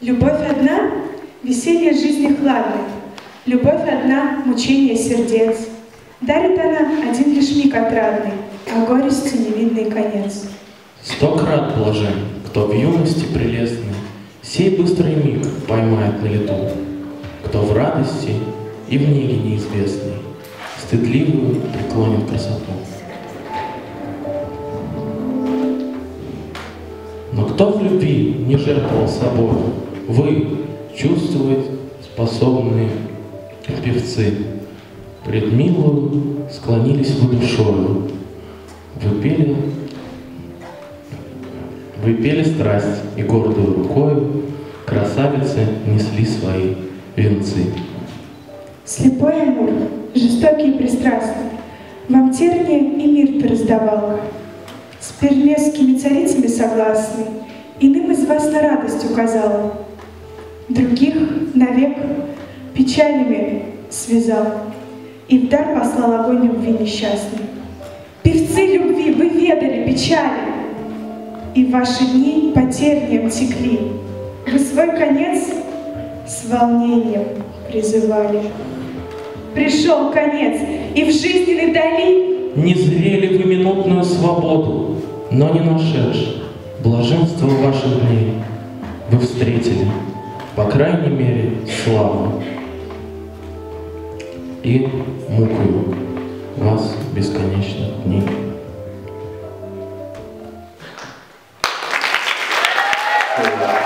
Любовь одна — веселье жизни хладной, любовь одна — мучение сердец. Дарит она один лишь миг отрадный, а горести невидный конец. 100 крат блажен, кто в юности прелестный сей быстрый миг поймает на лету, кто в радости и в неге неизвестной стыдливую преклонит красоту. Но кто в любви не жертвовал собой, вы, чувствовать способные певцы, пред милую склонились вы душою, вы пели страсть, и гордую рукою красавицы несли свои венцы. Слепой Амур, жестокий и пристрастный, вам терния и мир ты раздавал. С пермесскими царицами согласный, иным из вас на радость указал. Других навек печалями связал и в дар послал огонь любви несчастный. Певцы любви, вы ведали печали, и в ваши дни по терниям текли. Вы свой конец с волнением призывали. Пришел конец, и в жизненной дали не зрели вы минутную свободу, но не нашедши блаженство ваших дней, вы встретили, по крайней мере, славу и мукою вас бесконечных дней. Thank you.